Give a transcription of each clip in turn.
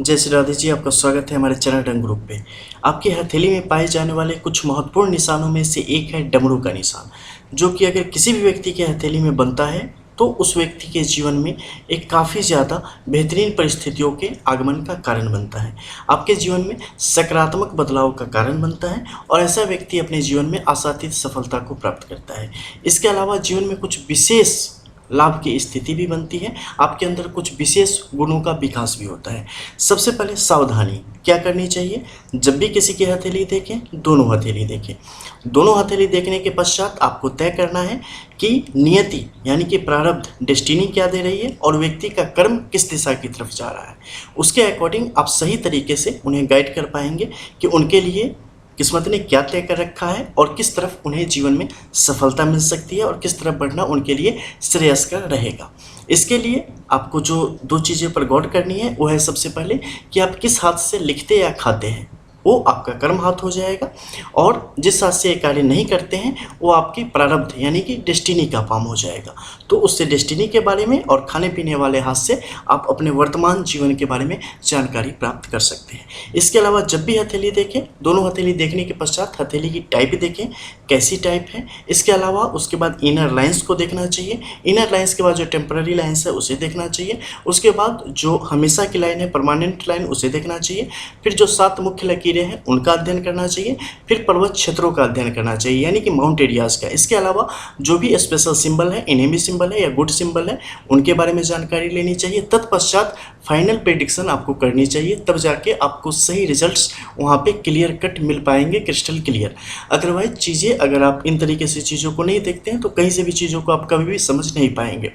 जय श्री राधे जी, आपका स्वागत है हमारे चैनल रंग ग्रुप पे। आपकी हथेली में पाए जाने वाले कुछ महत्वपूर्ण निशानों में से एक है डमरू का निशान, जो कि अगर किसी भी व्यक्ति के हथेली में बनता है तो उस व्यक्ति के जीवन में एक काफ़ी ज़्यादा बेहतरीन परिस्थितियों के आगमन का कारण बनता है। आपके जीवन में सकारात्मक बदलाव का कारण बनता है और ऐसा व्यक्ति अपने जीवन में आशातीत सफलता को प्राप्त करता है। इसके अलावा जीवन में कुछ विशेष लाभ की स्थिति भी बनती है, आपके अंदर कुछ विशेष गुणों का विकास भी होता है। सबसे पहले सावधानी क्या करनी चाहिए, जब भी किसी की हथेली देखें दोनों हथेली देखें। दोनों हथेली देखने के पश्चात आपको तय करना है कि नियति यानी कि प्रारब्ध डेस्टिनी क्या दे रही है और व्यक्ति का कर्म किस दिशा की तरफ जा रहा है। उसके अकॉर्डिंग आप सही तरीके से उन्हें गाइड कर पाएंगे कि उनके लिए किस्मत ने क्या तय कर रखा है और किस तरफ उन्हें जीवन में सफलता मिल सकती है और किस तरफ बढ़ना उनके लिए श्रेयस्कर रहेगा। इसके लिए आपको जो दो चीज़ें पर गौर करनी है वो है सबसे पहले कि आप किस हाथ से लिखते या खाते हैं, वो आपका कर्म हाथ हो जाएगा, और जिस हाथ से ये कार्य नहीं करते हैं वो आपकी प्रारब्ध यानी कि डेस्टिनी का काम हो जाएगा। तो उससे डेस्टिनी के बारे में और खाने पीने वाले हाथ से आप अपने वर्तमान जीवन के बारे में जानकारी प्राप्त कर सकते हैं। इसके अलावा जब भी हथेली देखें, दोनों हथेली देखने के पश्चात हथेली की टाइप देखें कैसी टाइप है। इसके अलावा उसके बाद इनर लाइन्स को देखना चाहिए, इनर लाइन्स के बाद जो टेम्पररी लाइन्स है उसे देखना चाहिए, उसके बाद जो हमेशा की लाइन है परमानेंट लाइन उसे देखना चाहिए, फिर जो 7 मुख्य लकीरें हैं उनका अध्ययन करना चाहिए, फिर पर्वत क्षेत्रों का अध्ययन करना चाहिए यानी कि माउंट एरियाज का। इसके अलावा जो भी स्पेशल सिंबल है, इनेमी सिंबल है या गुड सिंबल है, उनके बारे में जानकारी लेनी चाहिए। तत्पश्चात फाइनल प्रेडिक्शन आपको करनी चाहिए, तब जाके आपको सही रिजल्ट्स वहाँ पे क्लियर कट मिल पाएंगे, क्रिस्टल क्लियर। अदरवाइज चीज़ें अगर आप इन तरीके से चीज़ों को नहीं देखते हैं तो कहीं से भी चीज़ों को आप कभी भी समझ नहीं पाएंगे।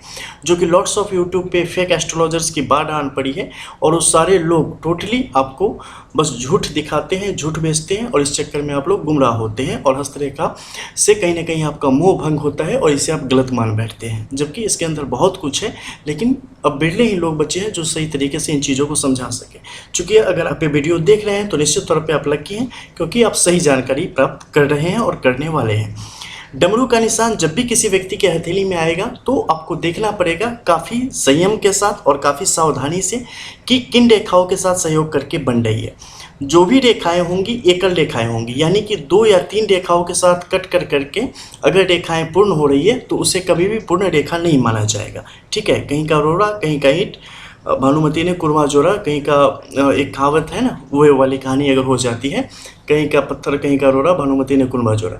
जो कि लॉट्स ऑफ यूट्यूब पे फेक एस्ट्रोलॉजर्स की बाढ़ आन पड़ी है और वो सारे लोग टोटली आपको बस झूठ दिखाते हैं, झूठ बेचते हैं और इस चक्कर में आप लोग गुमराह होते हैं और हस्तरेखा से कहीं ना कहीं आपका मोह भंग होता है और इसे आप गलत मान बैठते हैं, जबकि इसके अंदर बहुत कुछ है। लेकिन अब बिरले ही लोग बचे हैं जो सही तरीके से इन चीज़ों को समझा सके। चूँकि अगर आप ये वीडियो देख रहे हैं तो निश्चित तौर पे आप लकी हैं, क्योंकि आप सही जानकारी प्राप्त कर रहे हैं और करने वाले हैं। डमरू का निशान जब भी किसी व्यक्ति के हथेली में आएगा तो आपको देखना पड़ेगा काफ़ी संयम के साथ और काफ़ी सावधानी से कि किन रेखाओं के साथ सहयोग करके बन रही है। जो भी रेखाएं होंगी एकल रेखाएं होंगी, यानी कि 2 या 3 रेखाओं के साथ कट कर करके अगर रेखाएं पूर्ण हो रही है तो उसे कभी भी पूर्ण रेखा नहीं माना जाएगा। ठीक है, कहीं का रोड़ा कहीं का ईंट, भानुमति ने कुरमा जोड़ा, कहीं का एक कहावत है ना, वो वाली कहानी अगर हो जाती है, कहीं का पत्थर कहीं का रोड़ा, भानुमति ने कुरमा जोड़ा,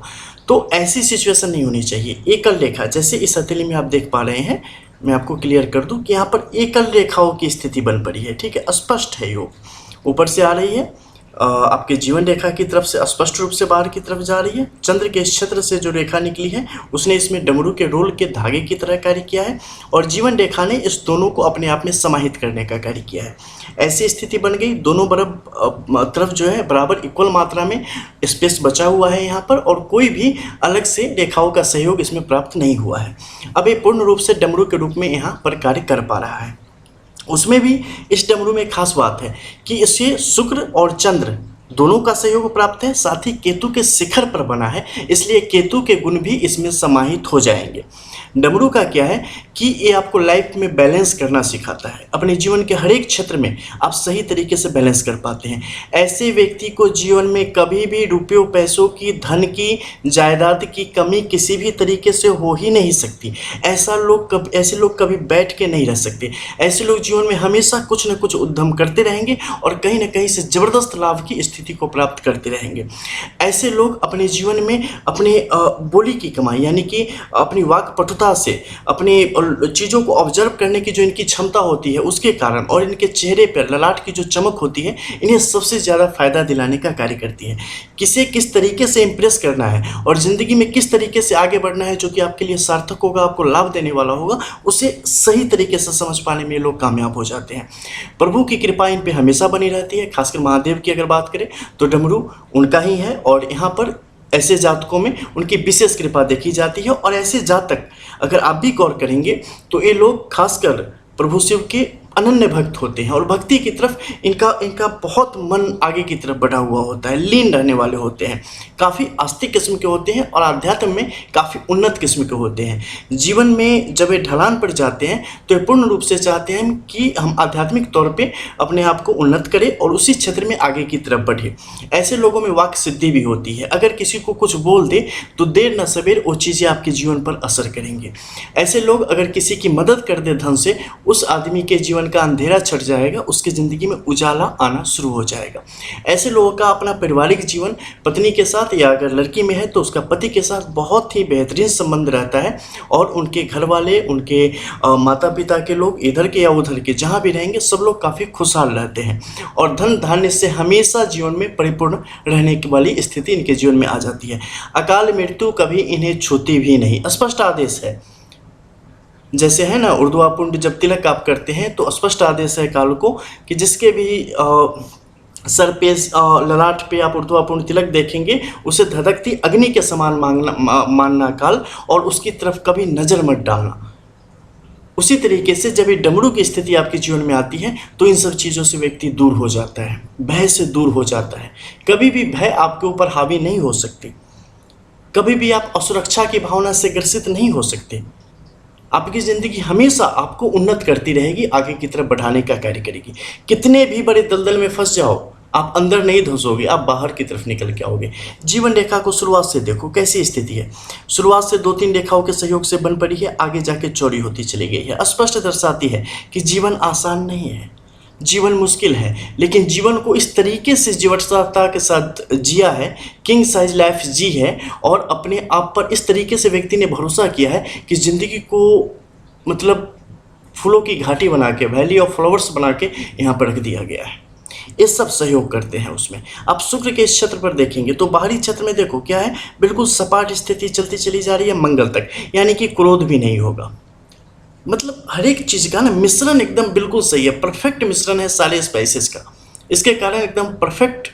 तो ऐसी सिचुएशन नहीं होनी चाहिए। एकल रेखा जैसे इस हथेली में आप देख पा रहे हैं, मैं आपको क्लियर कर दूं कि यहाँ पर एकल रेखाओं की स्थिति बन पड़ी है। ठीक है, स्पष्ट है, योग ऊपर से आ रही है, आपके जीवन रेखा की तरफ से स्पष्ट रूप से बाहर की तरफ जा रही है। चंद्र के क्षेत्र से जो रेखा निकली है उसने इसमें डमरू के रोल के धागे की तरह कार्य किया है और जीवन रेखा ने इस दोनों को अपने आप में समाहित करने का कार्य किया है। ऐसी स्थिति बन गई, दोनों तरफ जो है बराबर इक्वल मात्रा में स्पेस बचा हुआ है यहाँ पर, और कोई भी अलग से रेखाओं का सहयोग इसमें प्राप्त नहीं हुआ है। अब ये पूर्ण रूप से डमरू के रूप में यहाँ पर कार्य कर पा रहा है। उसमें भी इस डमरू में खास बात है कि इससे शुक्र और चंद्र दोनों का सहयोग प्राप्त है, साथ ही केतु के शिखर पर बना है, इसलिए केतु के गुण भी इसमें समाहित हो जाएंगे। डमरू का क्या है कि ये आपको लाइफ में बैलेंस करना सिखाता है। अपने जीवन के हर एक क्षेत्र में आप सही तरीके से बैलेंस कर पाते हैं। ऐसे व्यक्ति को जीवन में कभी भी रुपयों पैसों की, धन की, जायदाद की कमी किसी भी तरीके से हो ही नहीं सकती। ऐसे लोग कभी बैठ के नहीं रह सकते। ऐसे लोग जीवन में हमेशा कुछ न कुछ उद्यम करते रहेंगे और कहीं ना कहीं से ज़बरदस्त लाभ की स्थिति को प्राप्त करते रहेंगे। ऐसे लोग अपने जीवन में अपने बोली की कमाई यानी कि अपनी वाक पटुता से अपनी चीज़ों को ऑब्जर्व करने की जो इनकी क्षमता होती है उसके कारण और इनके चेहरे पर ललाट की जो चमक होती है इन्हें सबसे ज़्यादा फायदा दिलाने का कार्य करती है। किसे किस तरीके से इंप्रेस करना है और ज़िंदगी में किस तरीके से आगे बढ़ना है जो कि आपके लिए सार्थक होगा, आपको लाभ देने वाला होगा, उसे सही तरीके से समझ पाने में लोग कामयाब हो जाते हैं। प्रभु की कृपा इन पर हमेशा बनी रहती है। खासकर महादेव की अगर बात करें तो डमरू उनका ही है और यहाँ पर ऐसे जातकों में उनकी विशेष कृपा देखी जाती है। और ऐसे जातक अगर आप भी गौर करेंगे तो ये लोग खासकर प्रभु शिव के अनन्य भक्त होते हैं और भक्ति की तरफ इनका इनका बहुत मन आगे की तरफ बढ़ा हुआ होता है, लीन रहने वाले होते हैं, काफ़ी आस्तिक किस्म के होते हैं और आध्यात्म में काफ़ी उन्नत किस्म के होते हैं। जीवन में जब ये ढलान पर जाते हैं तो ये पूर्ण रूप से चाहते हैं कि हम आध्यात्मिक तौर पे अपने आप को उन्नत करें और उसी क्षेत्र में आगे की तरफ बढ़े। ऐसे लोगों में वाक सिद्धि भी होती है, अगर किसी को कुछ बोल दे तो देर न सवेर वो चीज़ें आपके जीवन पर असर करेंगे। ऐसे लोग अगर किसी की मदद कर दे धन से, उस आदमी के जीवन का अंधेरा छट जाएगा, उसकी ज़िंदगी में उजाला आना शुरू हो जाएगा। ऐसे लोगों का अपना पारिवारिक जीवन पत्नी के साथ या अगर लड़की में है तो उसका पति के साथ बहुत ही बेहतरीन संबंध रहता है और उनके घर वाले, उनके माता पिता के लोग, इधर के या उधर के जहाँ भी रहेंगे सब लोग काफ़ी खुशहाल रहते हैं और धन धान्य से हमेशा जीवन में परिपूर्ण रहने वाली स्थिति इनके जीवन में आ जाती है। अकाल मृत्यु कभी इन्हें छूती भी नहीं, स्पष्ट आदेश है। जैसे है ना उर्ध्वा पुंड जब तिलक आप करते हैं तो स्पष्ट आदेश है काल को कि जिसके भी सर पे ललाट पे आप उर्ध्वा पुंड तिलक देखेंगे उसे धधकती अग्नि के समान मानना काल और उसकी तरफ कभी नज़र मत डालना। उसी तरीके से जब ये डमरू की स्थिति आपके जीवन में आती है तो इन सब चीज़ों से व्यक्ति दूर हो जाता है, भय से दूर हो जाता है। कभी भी भय आपके ऊपर हावी नहीं हो सकती, कभी भी आप असुरक्षा की भावना से ग्रसित नहीं हो सकते। आपकी ज़िंदगी हमेशा आपको उन्नत करती रहेगी, आगे की तरफ बढ़ाने का कार्य करेगी। कितने भी बड़े दलदल में फंस जाओ, आप अंदर नहीं धंसोगे, आप बाहर की तरफ निकल के आओगे। जीवन रेखा को शुरुआत से देखो कैसी स्थिति है। शुरुआत से 2-3 रेखाओं के सहयोग से बन पड़ी है, आगे जाके चौड़ी होती चली गई है। स्पष्ट दर्शाती है कि जीवन आसान नहीं है, जीवन मुश्किल है, लेकिन जीवन को इस तरीके से जीवटता के साथ जिया है, किंग साइज लाइफ जी है और अपने आप पर इस तरीके से व्यक्ति ने भरोसा किया है कि ज़िंदगी को मतलब फूलों की घाटी बना के, वैली ऑफ फ्लावर्स बना के यहाँ पर रख दिया गया है। ये सब सहयोग करते हैं उसमें। आप शुक्र के इस क्षेत्र पर देखेंगे तो बाहरी क्षेत्र में देखो क्या है, बिल्कुल सपाट स्थिति चलती चली जा रही है मंगल तक, यानी कि क्रोध भी नहीं होगा। मतलब हर एक चीज़ का ना मिश्रण एकदम बिल्कुल सही है, परफेक्ट मिश्रण है सारे स्पाइसेस का। इसके कारण एकदम परफेक्ट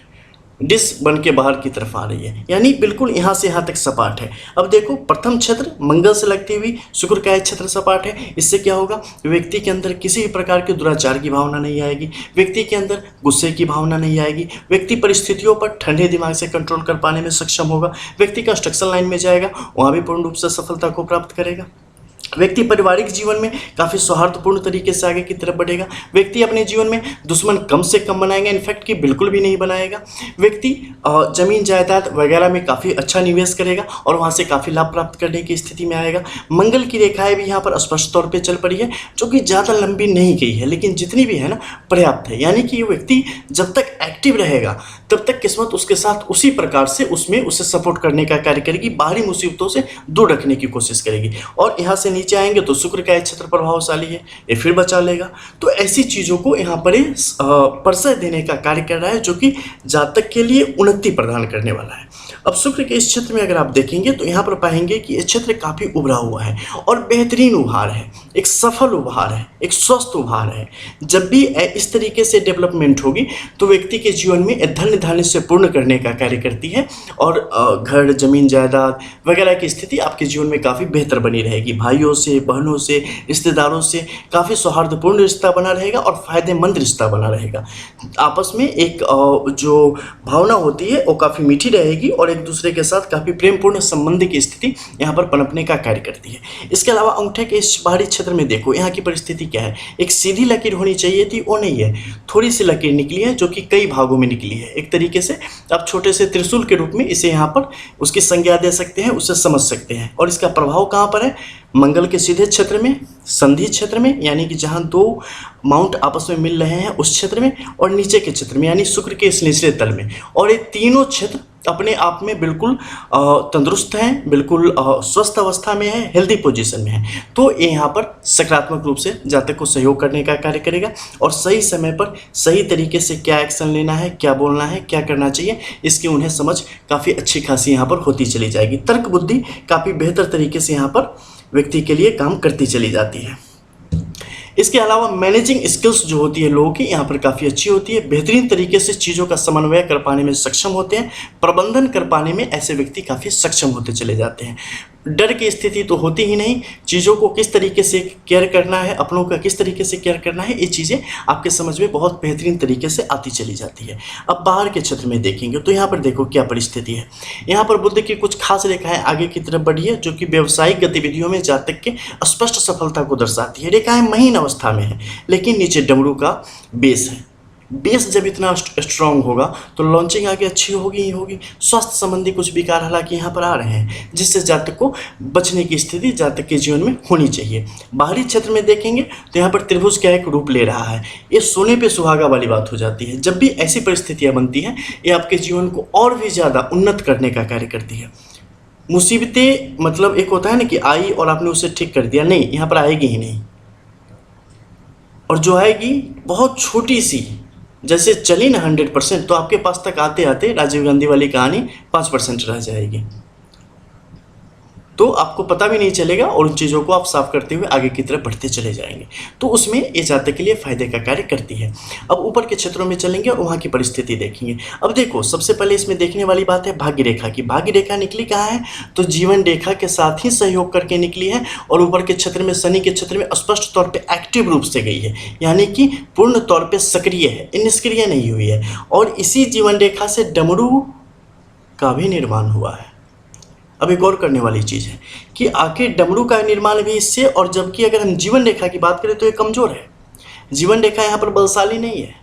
डिश बन के बाहर की तरफ आ रही है, यानी बिल्कुल यहाँ से यहाँ तक सपाट है। अब देखो प्रथम क्षेत्र मंगल से लगती हुई शुक्र का एक क्षेत्र सपाट है। इससे क्या होगा, व्यक्ति के अंदर किसी भी प्रकार के दुराचार की भावना नहीं आएगी, व्यक्ति के अंदर गुस्से की भावना नहीं आएगी, व्यक्ति परिस्थितियों पर ठंडे दिमाग से कंट्रोल कर पाने में सक्षम होगा। व्यक्ति कंस्ट्रक्शन लाइन में जाएगा, वहाँ भी पूर्ण रूप से सफलता को प्राप्त करेगा। व्यक्ति पारिवारिक जीवन में काफ़ी सौहार्दपूर्ण तरीके से आगे की तरफ बढ़ेगा। व्यक्ति अपने जीवन में दुश्मन कम से कम बनाएगा, इनफैक्ट कि बिल्कुल भी नहीं बनाएगा। व्यक्ति जमीन जायदाद वगैरह में काफ़ी अच्छा निवेश करेगा और वहाँ से काफ़ी लाभ प्राप्त करने की स्थिति में आएगा। मंगल की रेखाएं भी यहाँ पर स्पष्ट तौर पे चल पड़ी है, जो कि ज़्यादा लंबी नहीं गई है, लेकिन जितनी भी है ना पर्याप्त है। यानी कि ये व्यक्ति जब तक एक्टिव रहेगा तब तक किस्मत उसके साथ उसी प्रकार से उसमें उसे सपोर्ट करने का कार्य करेगी, बाहरी मुसीबतों से दूर रखने की कोशिश करेगी। और यहाँ से नीचे आएंगे तो शुक्र का एक क्षेत्र प्रभावशाली है, ये फिर बचा लेगा। तो ऐसी चीज़ों को यहाँ पर परिचय देने का कार्य कर रहा है, जो कि जातक के लिए उन्नति प्रदान करने वाला है। अब शुक्र के इस क्षेत्र में अगर आप देखेंगे तो यहाँ पर पाएंगे कि ये क्षेत्र काफ़ी उभरा हुआ है और बेहतरीन उभार है, एक सफल उभार है, एक स्वस्थ उभार है। जब भी इस तरीके से डेवलपमेंट होगी तो व्यक्ति के जीवन में धन धान्य से पूर्ण करने का कार्य करती है और घर जमीन जायदाद वगैरह की स्थिति आपके जीवन में काफ़ी बेहतर बनी रहेगी। भाइयों से, बहनों से, रिश्तेदारों से काफ़ी सौहार्दपूर्ण रिश्ता बना रहेगा और फायदेमंद रिश्ता बना रहेगा। आपस में एक जो भावना होती है वो काफ़ी मीठी रहेगी और एक दूसरे के साथ काफ़ी प्रेमपूर्ण संबंध की स्थिति यहाँ पर पनपने का कार्य करती है। इसके अलावा अंगूठे के इस बाहरी क्षेत्र में देखो यहाँ की परिस्थिति क्या है। एक सीधी लकीर होनी चाहिए थी, वो नहीं है, थोड़ी सी लकीर निकली है जो कि कई भागों में निकली है। एक तरीके से आप छोटे से त्रिशूल के रूप में इसे यहाँ पर उसकी संज्ञा दे सकते हैं, उसे समझ सकते हैं। और इसका प्रभाव कहाँ पर है, मंगल के सीधे क्षेत्र में, संधि क्षेत्र में, यानी कि जहाँ दो माउंट आपस में मिल रहे हैं उस क्षेत्र में, और नीचे के क्षेत्र में यानी शुक्र के इस निचले तल में। और ये तीनों क्षेत्र अपने आप में बिल्कुल तंदुरुस्त हैं, बिल्कुल स्वस्थ अवस्था में है, हेल्दी पोजीशन में है। तो ये यहाँ पर सकारात्मक रूप से जातक को सहयोग करने का कार्य करेगा और सही समय पर सही तरीके से क्या एक्शन लेना है, क्या बोलना है, क्या करना चाहिए, इसकी उन्हें समझ काफ़ी अच्छी खासी यहाँ पर होती चली जाएगी। तर्क बुद्धि काफ़ी बेहतर तरीके से यहाँ पर व्यक्ति के लिए काम करती चली जाती है। इसके अलावा मैनेजिंग स्किल्स जो होती है लोगों की यहाँ पर काफ़ी अच्छी होती है। बेहतरीन तरीके से चीज़ों का समन्वय कर पाने में सक्षम होते हैं, प्रबंधन कर पाने में ऐसे व्यक्ति काफ़ी सक्षम होते चले जाते हैं। डर की स्थिति तो होती ही नहीं। चीज़ों को किस तरीके से केयर करना है, अपनों का किस तरीके से केयर करना है, ये चीज़ें आपके समझ में बहुत बेहतरीन तरीके से आती चली जाती है। अब बाहर के क्षेत्र में देखेंगे तो यहाँ पर देखो क्या परिस्थिति है। यहाँ पर बुध की कुछ खास रेखाएं आगे की तरफ बढ़ी है, जो कि व्यावसायिक गतिविधियों में जातक के स्पष्ट सफलता को दर्शाती है। रेखाएं महीन अवस्था में है, लेकिन नीचे डमरू का बेस है। बेस जब इतना स्ट्रांग होगा तो लॉन्चिंग आगे अच्छी होगी ही होगी। स्वास्थ्य संबंधी कुछ विकार हालांकि यहाँ पर आ रहे हैं, जिससे जातक को बचने की स्थिति जातक के जीवन में होनी चाहिए। बाहरी क्षेत्र में देखेंगे तो यहाँ पर त्रिभुज का एक रूप ले रहा है। ये सोने पे सुहागा वाली बात हो जाती है। जब भी ऐसी परिस्थितियाँ बनती हैं, ये आपके जीवन को और भी ज़्यादा उन्नत करने का कार्य करती है। मुसीबतें मतलब एक होता है ना कि आई और आपने उसे ठीक कर दिया, नहीं, यहाँ पर आएगी ही नहीं, और जो आएगी बहुत छोटी सी, जैसे चली ना 100%, तो आपके पास तक आते आते राजीव गांधी वाली कहानी 5% रह जाएगी, तो आपको पता भी नहीं चलेगा और उन चीज़ों को आप साफ करते हुए आगे की तरफ बढ़ते चले जाएंगे। तो उसमें ये जातक के लिए फायदे का कार्य करती है। अब ऊपर के क्षेत्रों में चलेंगे और वहाँ की परिस्थिति देखेंगे। अब देखो, सबसे पहले इसमें देखने वाली बात है भाग्य रेखा की। भाग्य रेखा निकली कहाँ है, तो जीवन रेखा के साथ ही सहयोग करके निकली है, और ऊपर के क्षेत्र में शनि के क्षेत्र में स्पष्ट तौर पर एक्टिव रूप से गई है, यानी कि पूर्ण तौर पर सक्रिय है, निष्क्रिय नहीं हुई है। और इसी जीवन रेखा से डमरू का भी निर्माण हुआ है। अब एक और करने वाली चीज़ है कि आखिर डमरू का निर्माण भी इससे, और जबकि अगर हम जीवन रेखा की बात करें तो ये कमज़ोर है। जीवन रेखा यहाँ पर बलशाली नहीं है।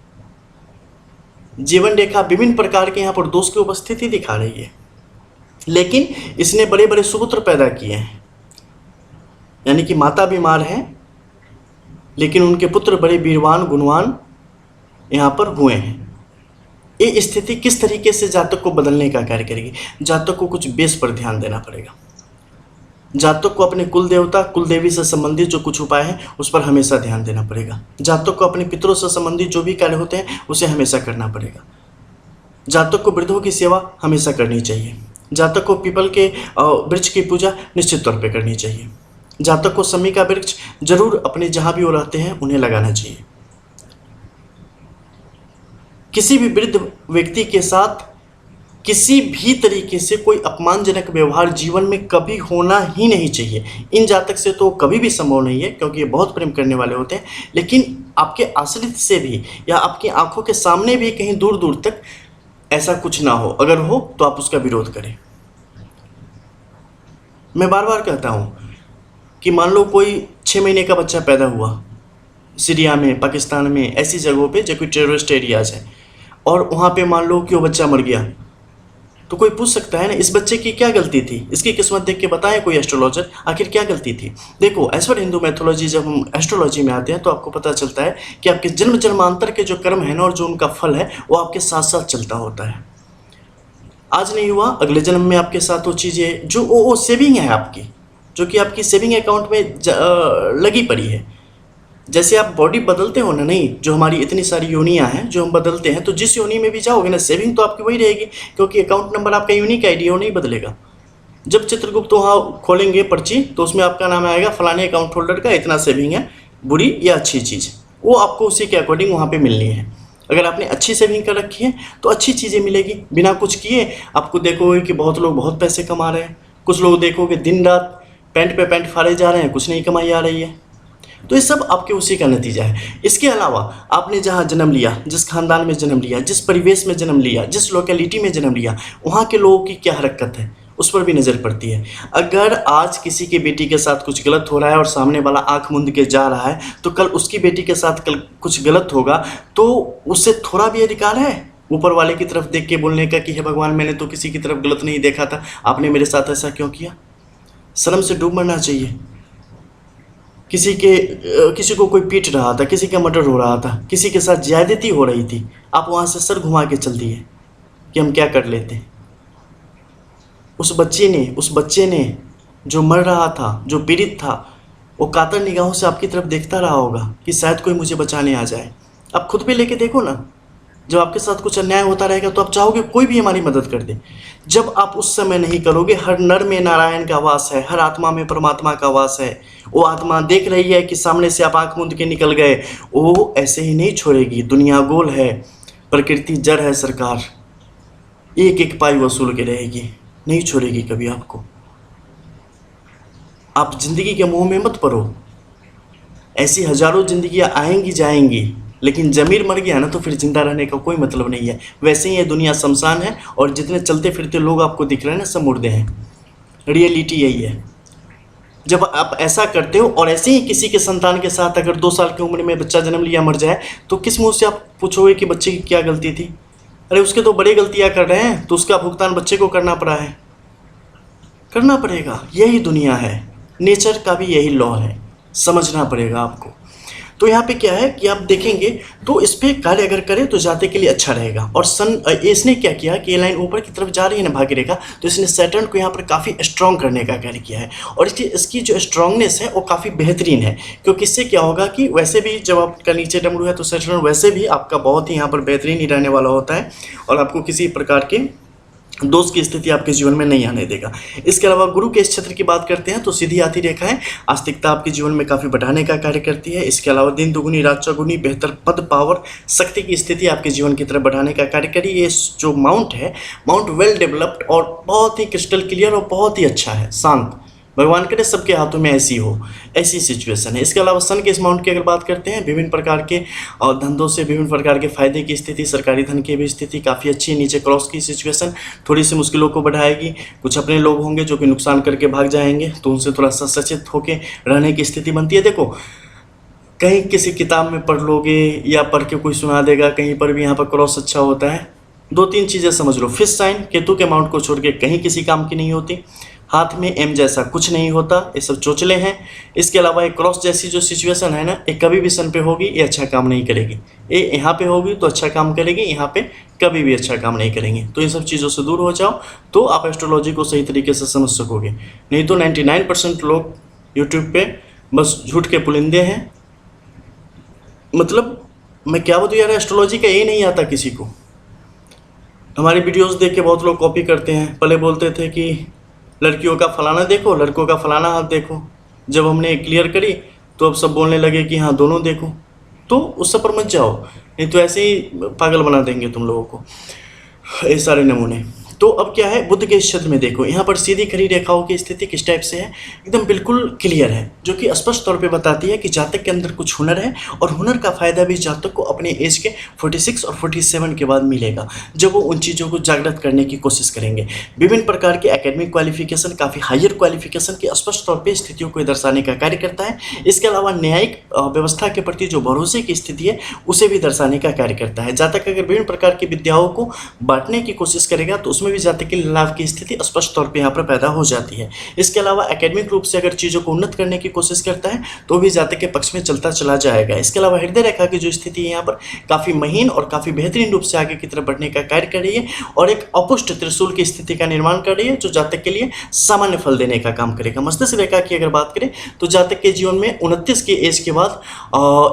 जीवन रेखा विभिन्न प्रकार के यहाँ पर दोष की उपस्थिति दिखा रही है, लेकिन इसने बड़े बड़े सुपुत्र पैदा किए हैं, यानी कि माता बीमार है लेकिन उनके पुत्र बड़े वीरवान गुणवान यहाँ पर हुए हैं। ये स्थिति किस तरीके से जातक को बदलने का कार्य करेगी? जातक को कुछ बेस पर ध्यान देना पड़ेगा। जातक को अपने कुल देवता कुल देवी से संबंधित जो कुछ उपाय हैं उस पर हमेशा ध्यान देना पड़ेगा। जातक को अपने पितरों से संबंधित जो भी कार्य होते हैं उसे हमेशा करना पड़ेगा। जातक को वृद्धों की सेवा हमेशा करनी चाहिए। जातक को पीपल के वृक्ष की पूजा निश्चित तौर पर करनी चाहिए। जातक को शमी का वृक्ष जरूर अपने जहाँ भी वो रहते हैं उन्हें लगाना चाहिए। किसी भी वृद्ध व्यक्ति के साथ किसी भी तरीके से कोई अपमानजनक व्यवहार जीवन में कभी होना ही नहीं चाहिए। इन जातक से तो कभी भी संभव नहीं है, क्योंकि ये बहुत प्रेम करने वाले होते हैं, लेकिन आपके आश्रित से भी या आपकी आंखों के सामने भी कहीं दूर दूर तक ऐसा कुछ ना हो। अगर हो तो आप उसका विरोध करें। मैं बार बार कहता हूँ कि मान लो कोई 6 महीने का बच्चा पैदा हुआ सीरिया में, पाकिस्तान में, ऐसी जगहों पे जो कोई टेररिस्ट एरियाज है, और वहाँ पे मान लो कि वो बच्चा मर गया, तो कोई पूछ सकता है ना इस बच्चे की क्या गलती थी? इसकी किस्मत देख के बताएं कोई एस्ट्रोलॉजर, आखिर क्या गलती थी? देखो, एज पर हिंदू मैथोलॉजी जब हम एस्ट्रोलॉजी में आते हैं तो आपको पता चलता है कि आपके जन्म जन्मांतर के जो कर्म है ना और जो उनका फल है वो आपके साथ साथ चलता होता है। आज नहीं हुआ, अगले जन्म में आपके साथ वो चीज़ें जो वो सेविंग है आपकी, जो कि आपकी सेविंग अकाउंट में लगी पड़ी है। जैसे आप बॉडी बदलते हो ना, नहीं, जो हमारी इतनी सारी योनियाँ हैं जो हम बदलते हैं, तो जिस योनि में भी जाओगे ना सेविंग तो आपकी वही रहेगी, क्योंकि अकाउंट नंबर आपका यूनिक आईडी है, वो नहीं बदलेगा। जब चित्रगुप्त वहाँ खोलेंगे पर्ची तो उसमें आपका नाम आएगा फलाने अकाउंट होल्डर का इतना सेविंग है, बुरी या अच्छी चीज़, वो आपको उसी के अकॉर्डिंग वहाँ पर मिलनी है। अगर आपने अच्छी सेविंग कर रखी है तो अच्छी चीज़ें मिलेगी। बिना कुछ किए आपको देखोगे कि बहुत लोग बहुत पैसे कमा रहे हैं, कुछ लोग देखोगे दिन रात पैंट पे पैंट फाड़े जा रहे हैं, कुछ नहीं कमाई आ रही है। तो ये सब आपके उसी का नतीजा है। इसके अलावा आपने जहाँ जन्म लिया, जिस खानदान में जन्म लिया, जिस परिवेश में जन्म लिया, जिस लोकेलिटी में जन्म लिया, वहाँ के लोगों की क्या हरकत है उस पर भी नज़र पड़ती है। अगर आज किसी की बेटी के साथ कुछ गलत हो रहा है और सामने वाला आंख मूंद के जा रहा है, तो कल उसकी बेटी के साथ कल कुछ गलत होगा तो उससे थोड़ा भी अधिकार है ऊपर वाले की तरफ देख के बोलने का कि हे भगवान, मैंने तो किसी की तरफ गलत नहीं देखा था, आपने मेरे साथ ऐसा क्यों किया? शर्म से डूब मरना चाहिए। किसी को कोई पीट रहा था, किसी का मर्डर हो रहा था, किसी के साथ ज्यादती हो रही थी, आप वहाँ से सर घुमा के चल दिए कि हम क्या कर लेते। उस बच्चे ने जो मर रहा था, जो पीड़ित था, वो कातर निगाहों से आपकी तरफ देखता रहा होगा कि शायद कोई मुझे बचाने आ जाए। आप खुद पे लेके देखो ना, जब आपके साथ कुछ अन्याय होता रहेगा तो आप चाहोगे कोई भी हमारी मदद कर दे। जब आप उस समय नहीं करोगे, हर नर में नारायण का वास है, हर आत्मा में परमात्मा का वास है। वो आत्मा देख रही है कि सामने से आप आंख मूंद के निकल गए, वो ऐसे ही नहीं छोड़ेगी। दुनिया गोल है, प्रकृति जड़ है सरकार, एक एक पाई वसूल के रहेगी, नहीं छोड़ेगी कभी आपको। आप ज़िंदगी के मोह में मत पड़ो। ऐसी हज़ारों ज़िंदगियाँ आएंगी जाएंगी, लेकिन ज़मीर मर गया ना तो फिर ज़िंदा रहने का कोई मतलब नहीं है। वैसे ही ये दुनिया शमशान है, और जितने चलते फिरते लोग आपको दिख रहे हैं ना, सब मुर्दे हैं। रियलिटी यही है। जब आप ऐसा करते हो, और ऐसे ही किसी के संतान के साथ अगर 2 साल की उम्र में बच्चा जन्म लिया मर जाए, तो किस मुंह से आप पूछोगे कि बच्चे की क्या गलती थी? अरे उसके तो बड़ी गलतियां कर रहे हैं, तो उसका भुगतान बच्चे को करना पड़ा है, करना पड़ेगा। यही दुनिया है, नेचर का भी यही लॉ है, समझना पड़ेगा आपको। तो यहाँ पे क्या है कि आप देखेंगे तो इस पे कार्य अगर करें तो जाते के लिए अच्छा रहेगा। और इसने क्या किया कि ये लाइन ऊपर की तरफ जा रही है ना भाग्य रेखा, तो इसने सैटर्न को यहाँ पर काफ़ी स्ट्रॉन्ग करने का कार्य किया है। और इसकी जो स्ट्रॉन्गनेस है वो काफ़ी बेहतरीन है, क्योंकि इससे क्या होगा कि वैसे भी जब आपका नीचे डमरू है तो सैटर्न वैसे भी आपका बहुत ही यहाँ पर बेहतरीन ही रहने वाला होता है, और आपको किसी प्रकार के दोष की स्थिति आपके जीवन में नहीं आने देगा। इसके अलावा गुरु के इस क्षेत्र की बात करते हैं तो सीधी आती रेखा है, आस्तिकता आपके जीवन में काफ़ी बढ़ाने का कार्य करती है। इसके अलावा दिन दुगुनी रात चौगुनी बेहतर पद पावर शक्ति की स्थिति आपके जीवन की तरफ बढ़ाने का कार्य करी। ये जो माउंट है, माउंट वेल डेवलप्ड और बहुत ही क्रिस्टल क्लियर और बहुत ही अच्छा है, शांत। भगवान करे सबके हाथों में ऐसी हो, ऐसी सिचुएशन है। इसके अलावा सन के इस माउंट की अगर बात करते हैं, विभिन्न प्रकार के धंधों से विभिन्न प्रकार के फायदे की स्थिति, सरकारी धन की भी स्थिति काफ़ी अच्छी है। नीचे क्रॉस की सिचुएशन थोड़ी सी मुश्किलों को बढ़ाएगी। कुछ अपने लोग होंगे जो कि नुकसान करके भाग जाएंगे, तो उनसे थोड़ा सा सचेत होकर रहने की स्थिति बनती है। देखो, कहीं किसी किताब में पढ़ लोगे या पढ़ के कोई सुना देगा, कहीं पर भी यहाँ पर क्रॉस अच्छा होता है। 2-3 चीज़ें समझ लो। फिश साइन केतु के माउंट को छोड़ के कहीं किसी काम की नहीं होती। हाथ में एम जैसा कुछ नहीं होता, ये सब चोचले हैं। इसके अलावा एक क्रॉस जैसी जो सिचुएशन है ना, ये कभी भी सन पे होगी ये अच्छा काम नहीं करेगी। ये यहाँ पे होगी तो अच्छा काम करेगी, यहाँ पे कभी भी अच्छा काम नहीं करेंगे। तो इन सब चीज़ों से दूर हो जाओ तो आप एस्ट्रोलॉजी को सही तरीके से समझ सकोगे। नहीं तो 99% लोग यूट्यूब पे बस झूठ के पुलिंदे हैं। मतलब मैं क्या बताऊँ यार, एस्ट्रोलॉजी का यही नहीं आता किसी को। हमारी वीडियोस देख के बहुत लोग कॉपी करते हैं। पहले बोलते थे कि लड़कियों का फलाना देखो, लड़कों का फलाना हाथ देखो। जब हमने क्लियर करी तो अब सब बोलने लगे कि हाँ दोनों देखो। तो उस सब पर मत जाओ, नहीं तो ऐसे ही पागल बना देंगे तुम लोगों को ये सारे नमूने। तो अब क्या है, बुध के इस क्षेत्र में देखो, यहाँ पर सीधी खड़ी रेखाओं की स्थिति किस टाइप से है, एकदम बिल्कुल क्लियर है, जो कि स्पष्ट तौर पे बताती है कि जातक के अंदर कुछ हुनर है, और हुनर का फायदा भी जातक को अपने एज के 46 और 47 के बाद मिलेगा, जब वो उन चीज़ों को जागृत करने की कोशिश करेंगे। विभिन्न प्रकार के एकेडमिक क्वालिफिकेशन, काफ़ी हायर क्वालिफिकेशन की स्पष्ट तौर पर स्थितियों को दर्शाने का कार्य करता है। इसके अलावा न्यायिक व्यवस्था के प्रति जो भरोसे की स्थिति है उसे भी दर्शाने का कार्य करता है। जातक अगर विभिन्न प्रकार की विद्याओं को बांटने की कोशिश करेगा तो उसमें भी जातक के लाभ की स्थिति स्पष्ट तौर पे यहाँ पर पैदा हो जाती है। इसके अलावा एकेडमिक रूप से अगर चीज़ों को उन्नत करने की कोशिश करता है तो भी जातक के पक्ष में चलता चला जाएगा। इसके अलावा हृदय रेखा की जो स्थिति है यहाँ पर काफ़ी महीन और काफ़ी बेहतरीन रूप से आगे की तरफ बढ़ने का कार्य कर रही है, और एक अपुष्ट त्रिशूल की स्थिति का निर्माण कर रही है, जो जातक के लिए सामान्य फल देने का काम करेगा। मस्तिष्क रेखा की अगर बात करें तो जातक के जीवन में 29 की एज के बाद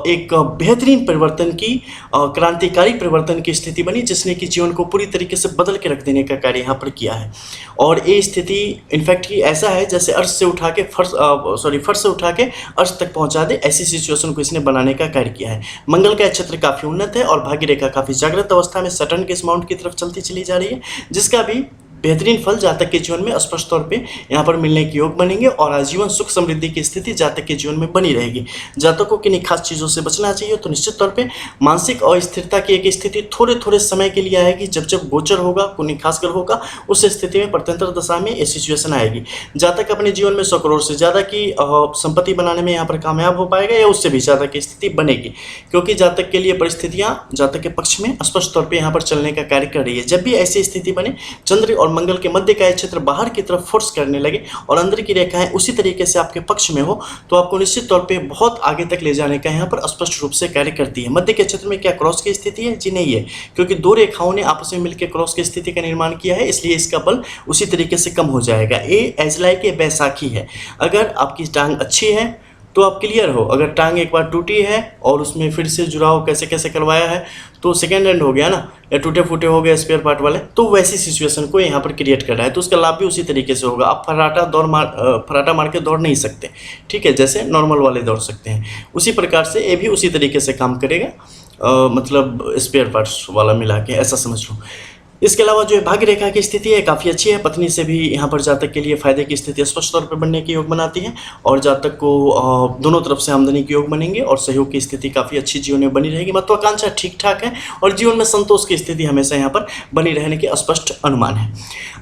एक बेहतरीन परिवर्तन की, क्रांतिकारी परिवर्तन की स्थिति बनी, जिसने कि जीवन को पूरी तरीके से बदल के रख देने का कार्य यहाँ पर किया है। और ये स्थिति इनफैक्ट कि ऐसा है जैसे अर्श से उठा के फर्श से उठा के अर्श तक पहुंचा दे, ऐसी सिचुएशन को इसने बनाने का कार्य किया है। मंगल का क्षेत्र काफ़ी उन्नत है और भाग्य रेखा काफ़ी जागृत अवस्था में सटर्न के इस माउंट की तरफ चलती चली जा रही है, जिसका भी बेहतरीन फल जातक के जीवन में स्पष्ट तौर पे यहाँ पर मिलने के योग बनेंगे, और आजीवन सुख समृद्धि की स्थिति जातक के जीवन में बनी रहेगी। जातकों की खास चीज़ों से बचना चाहिए। तो निश्चित तौर पे मानसिक अस्थिरता की एक स्थिति थोड़े थोड़े समय के लिए आएगी, जब जब गोचर होगा, कुछ खासकर होगा, उस स्थिति में प्रत्यंतर दशा में ये सिचुएशन आएगी। जातक अपने जीवन में 100 करोड़ से ज़्यादा की संपत्ति बनाने में यहाँ पर कामयाब हो पाएगा, या उससे भी ज़्यादा की स्थिति बनेगी, क्योंकि जातक के लिए परिस्थितियाँ जातक के पक्ष में स्पष्ट तौर पर यहाँ पर चलने का कार्य कर रही है। जब भी ऐसी स्थिति बने, चंद्र और मंगल के मध्य का क्षेत्र बाहर की तरफ फोर्स करने लगे और अंदर की रेखाएं उसी तरीके से आपके पक्ष में हो, तो आपको निश्चित तौर पे बहुत आगे तक ले जाने का यहाँ पर स्पष्ट रूप से कार्य करती है। मध्य के क्षेत्र में क्या क्रॉस की स्थिति है? जी नहीं है, क्योंकि दो रेखाओं ने आपस में मिलकर क्रॉस की स्थिति का निर्माण किया है, इसलिए इसका बल उसी तरीके से कम हो जाएगा। ये एज लाइक बैसाखी है। अगर आपकी टांग अच्छी है तो आप क्लियर हो, अगर टांग एक बार टूटी है और उसमें फिर से जुड़ाव कैसे कैसे करवाया है तो सेकेंड हैंड हो गया ना, या टूटे फूटे हो गए स्पेयर पार्ट वाले, तो वैसी सिचुएशन को यहाँ पर क्रिएट कर रहा है, तो उसका लाभ भी उसी तरीके से होगा। आप फराटा मार के दौड़ नहीं सकते, ठीक है, जैसे नॉर्मल वाले दौड़ सकते हैं, उसी प्रकार से ये भी उसी तरीके से काम करेगा, मतलब स्पेयर पार्ट्स वाला मिला के, ऐसा समझ लो। इसके अलावा जो है भाग्य रेखा की स्थिति है काफ़ी अच्छी है। पत्नी से भी यहाँ पर जातक के लिए फायदे की स्थिति स्पष्ट तौर पर बनने के योग बनाती है और जातक को दोनों तरफ से आमदनी के योग बनेंगे और सहयोग की स्थिति काफ़ी अच्छी जीवन में बनी रहेगी। महत्वाकांक्षा ठीक ठाक है और जीवन में संतोष की स्थिति हमेशा यहाँ पर बनी रहने के स्पष्ट अनुमान है।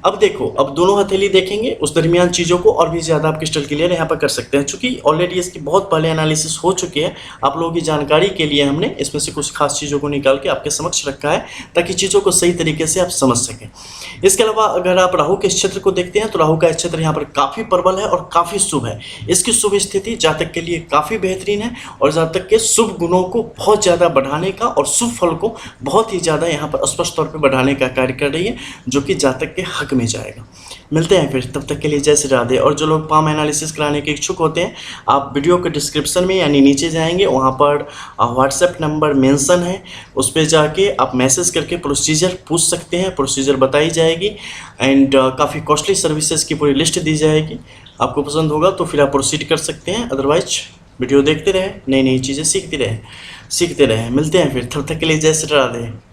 अब देखो, अब दोनों हथेली देखेंगे, उस दरमियान चीज़ों को और भी ज़्यादा आप क्रिस्टल क्लियर यहाँ पर कर सकते हैं। चूँकि ऑलरेडी इसकी बहुत पहले एनालिसिस हो चुकी है, आप लोगों की जानकारी के लिए हमने इसमें से कुछ खास चीज़ों को निकाल के आपके समक्ष रखा है ताकि चीज़ों को सही तरीके से आप समझ सकें। इसके अलावा अगर आप राहु के क्षेत्र को देखते हैं तो राहु का क्षेत्र यहाँ पर काफ़ी प्रबल है और काफ़ी शुभ है। इसकी शुभ स्थिति जातक के लिए काफ़ी बेहतरीन है और जातक के शुभ गुणों को बहुत ज़्यादा बढ़ाने का और शुभ फल को बहुत ही ज़्यादा यहाँ पर स्पष्ट तौर पर बढ़ाने का कार्य कर रही है, जो कि जातक के हक में जाएगा। मिलते हैं फिर, तब तक के लिए जय श्री राधे। और जो लोग पाम एनालिसिस कराने के इच्छुक होते हैं, आप वीडियो के डिस्क्रिप्शन में यानी नीचे जाएंगे, वहाँ पर व्हाट्सएप नंबर मेंशन है, उस पर जाके आप मैसेज करके प्रोसीजर पूछ सकते हैं, प्रोसीजर बताई जाएगी एंड काफ़ी कॉस्टली सर्विसेज की पूरी लिस्ट दी जाएगी। आपको पसंद होगा तो फिर आप प्रोसीड कर सकते हैं, अदरवाइज वीडियो देखते रहें, नई नई चीज़ें सीखते रहें। मिलते हैं फिर, तब तक के लिए जय श्री राधे।